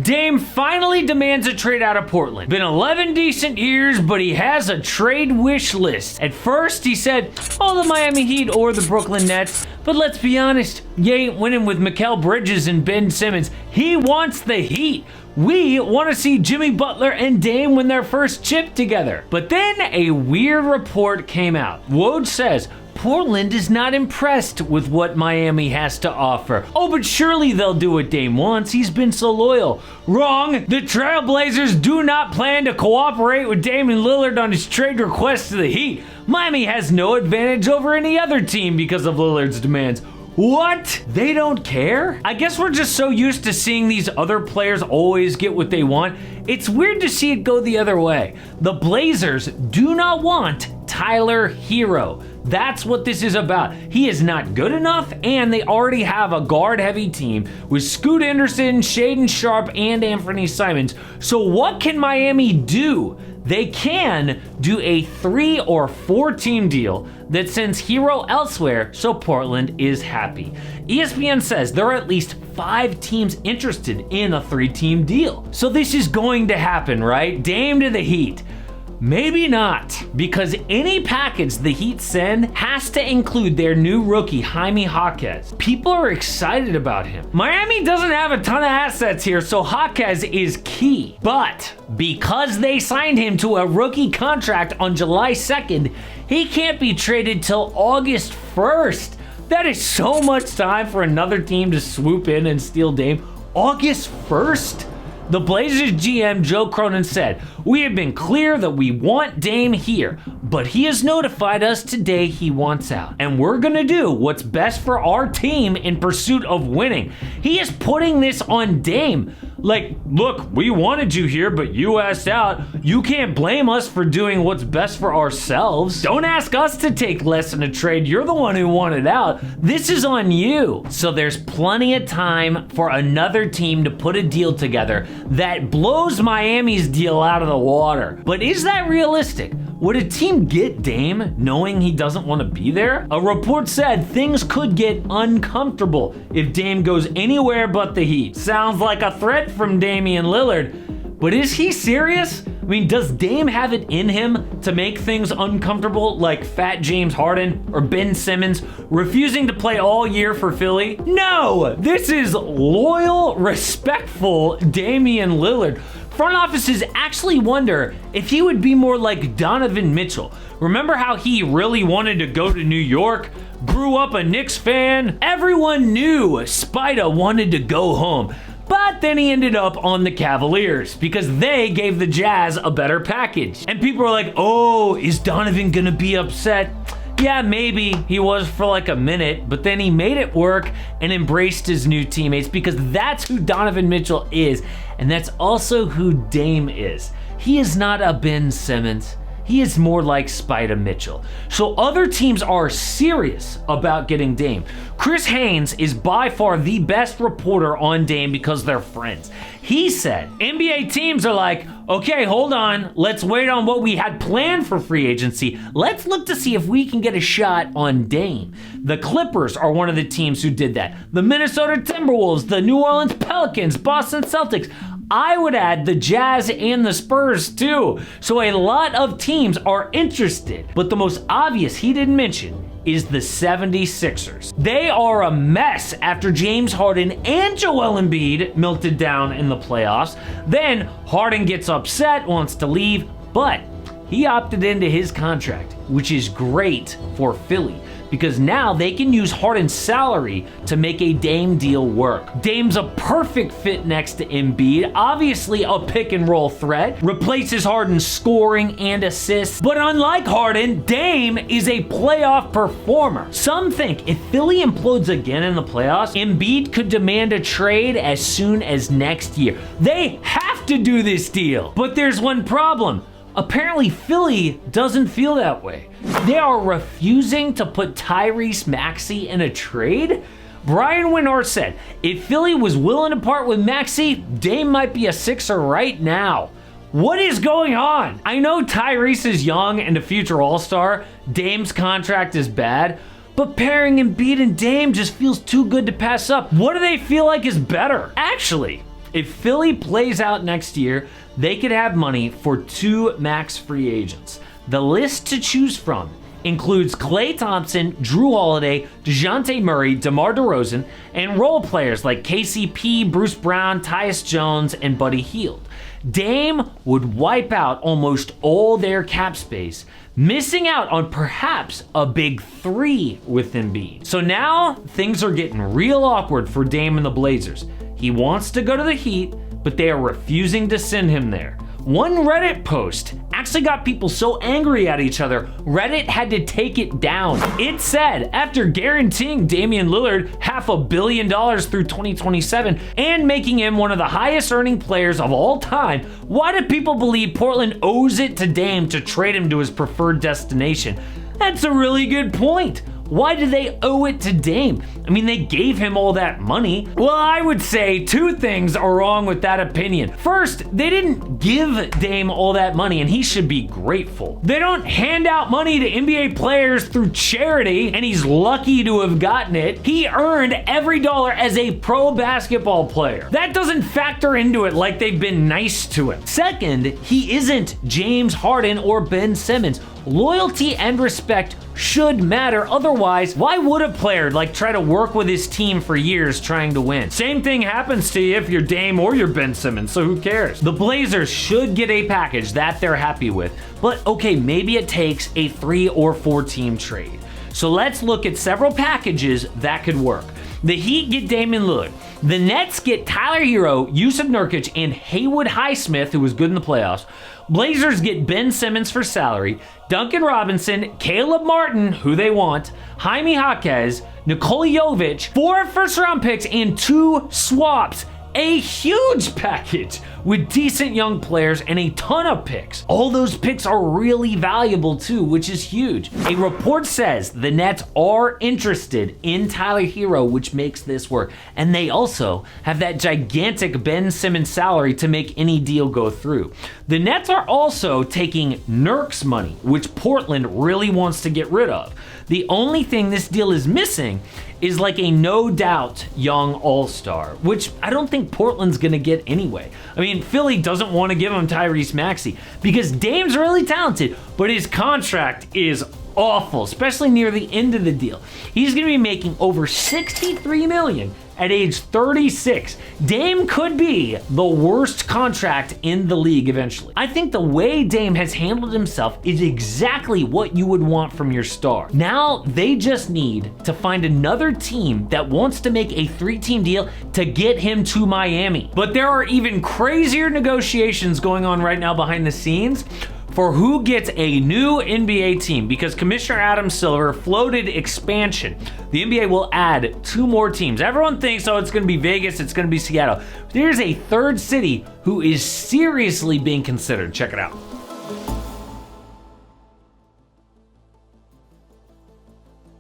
Dame finally demands a trade out of Portland. Been 11 decent years, but he has a trade wish list. At first, he said, the Miami Heat or the Brooklyn Nets. But let's be honest, you ain't winning with Mikal Bridges and Ben Simmons. He wants the Heat. We want to see Jimmy Butler and Dame win their first chip together. But then a weird report came out. Woj says, Portland is not impressed with what Miami has to offer. But surely they'll do what Dame wants. He's been so loyal. Wrong. The Trailblazers do not plan to cooperate with Damian Lillard on his trade request to the Heat. Miami has no advantage over any other team because of Lillard's demands. What? They don't care? I guess we're just so used to seeing these other players always get what they want. It's weird to see it go the other way. The Blazers do not want Tyler Hero. That's what this is about. He is not good enough, and they already have a guard-heavy team with Scoot Anderson, Shaedon Sharpe, and Anthony Simons. So what can Miami do? They can do a 3 or 4 team deal that sends Hero elsewhere, so Portland is happy. ESPN says there are at least 5 teams interested in a 3-team deal. So this is going to happen, right? Dame to the Heat. Maybe not, because any package the Heat send has to include their new rookie, Jaime Jaquez. People are excited about him. Miami doesn't have a ton of assets here, so Jaquez is key. But because they signed him to a rookie contract on July 2nd, he can't be traded till August 1st. That is so much time for another team to swoop in and steal Dame. August 1st? The Blazers GM Joe Cronin said, "We have been clear that we want Dame here, but he has notified us today he wants out. And we're gonna do what's best for our team in pursuit of winning." He is putting this on Dame. Like, look, we wanted you here, but you asked out. You can't blame us for doing what's best for ourselves. Don't ask us to take less in a trade. You're the one who wanted out. This is on you. So there's plenty of time for another team to put a deal together that blows Miami's deal out of the water. But is that realistic? Would a team get Dame knowing he doesn't want to be there? A report said things could get uncomfortable if Dame goes anywhere but the Heat. Sounds like a threat from Damian Lillard, but is he serious? I mean, does Dame have it in him to make things uncomfortable like Fat James Harden or Ben Simmons refusing to play all year for Philly? No! This is loyal, respectful Damian Lillard. Front offices actually wonder if he would be more like Donovan Mitchell. Remember how he really wanted to go to New York? Grew up a Knicks fan? Everyone knew Spida wanted to go home. But then he ended up on the Cavaliers because they gave the Jazz a better package. And people are like, oh, is Donovan gonna be upset? Yeah, maybe he was for like a minute, but then he made it work and embraced his new teammates because that's who Donovan Mitchell is, and that's also who Dame is. He is not a Ben Simmons. He is more like Spida Mitchell. So other teams are serious about getting Dame. Chris Haynes is by far the best reporter on Dame because they're friends. He said, NBA teams are like, okay, hold on. Let's wait on what we had planned for free agency. Let's look to see if we can get a shot on Dame. The Clippers are one of the teams who did that. The Minnesota Timberwolves, the New Orleans Pelicans, Boston Celtics. I would add the Jazz and the Spurs too. So a lot of teams are interested. But the most obvious he didn't mention is the 76ers. They are a mess after James Harden and Joel Embiid melted down in the playoffs. Then Harden gets upset, wants to leave, but he opted into his contract, which is great for Philly because now they can use Harden's salary to make a Dame deal work. Dame's a perfect fit next to Embiid, obviously a pick and roll threat, replaces Harden's scoring and assists, but unlike Harden, Dame is a playoff performer. Some think if Philly implodes again in the playoffs, Embiid could demand a trade as soon as next year. They have to do this deal, but there's one problem. Apparently, Philly doesn't feel that way. They are refusing to put Tyrese Maxey in a trade. Brian Windhorst said, if Philly was willing to part with Maxey, Dame might be a Sixer right now. What is going on? I know Tyrese is young and a future All-Star. Dame's contract is bad. But pairing Embiid and Dame just feels too good to pass up. What do they feel like is better? Actually, If Philly plays out next year, they could have money for 2 max free agents. The list to choose from includes Klay Thompson, Drew Holiday, DeJounte Murray, DeMar DeRozan, and role players like KCP, Bruce Brown, Tyus Jones, and Buddy Hield. Dame would wipe out almost all their cap space, missing out on perhaps a big 3 with Embiid. So now things are getting real awkward for Dame and the Blazers. He wants to go to the Heat, but they are refusing to send him there. One Reddit post actually got people so angry at each other, Reddit had to take it down. It said, after guaranteeing Damian Lillard $500 million through 2027 and making him one of the highest earning players of all time, why do people believe Portland owes it to Dame to trade him to his preferred destination? That's a really good point. Why do they owe it to Dame? I mean, they gave him all that money. Well, I would say 2 things are wrong with that opinion. First, they didn't give Dame all that money, and he should be grateful. They don't hand out money to NBA players through charity, and he's lucky to have gotten it. He earned every dollar as a pro basketball player. That doesn't factor into it like they've been nice to him. Second, he isn't James Harden or Ben Simmons. Loyalty and respect should matter. Otherwise, why would a player try to work with his team for years trying to win? Same thing happens to you if you're Dame or you're Ben Simmons, so who cares? The Blazers should get a package that they're happy with, but okay, maybe it takes a 3 or 4 team trade. So let's look at several packages that could work. The Heat get Damian Lillard. The Nets get Tyler Hero, Yusuf Nurkic, and Haywood Highsmith, who was good in the playoffs. Blazers get Ben Simmons for salary, Duncan Robinson, Caleb Martin, who they want, Jaime Jaquez, Nikola Jovic, 4 first-round picks, and 2 swaps. A huge package with decent young players and a ton of picks. All those picks are really valuable too, which is huge. A report says the Nets are interested in Tyler Hero, which makes this work. And they also have that gigantic Ben Simmons salary to make any deal go through. The Nets are also taking Nurk's money, which Portland really wants to get rid of. The only thing this deal is missing is a no-doubt young all-star, which I don't think Portland's gonna get anyway. I mean, Philly doesn't want to give him Tyrese Maxey because Dame's really talented, but his contract is awful, especially near the end of the deal. He's gonna be making over $63 million at age 36. Dame could be the worst contract in the league eventually. I think the way Dame has handled himself is exactly what you would want from your star. Now they just need to find another team that wants to make a 3-team deal to get him to Miami. But there are even crazier negotiations going on right now behind the scenes for who gets a new NBA team, because Commissioner Adam Silver floated expansion. The NBA will add 2 more teams. Everyone thinks, oh, it's going to be Vegas, it's going to be Seattle. There's a 3rd city who is seriously being considered. Check it out.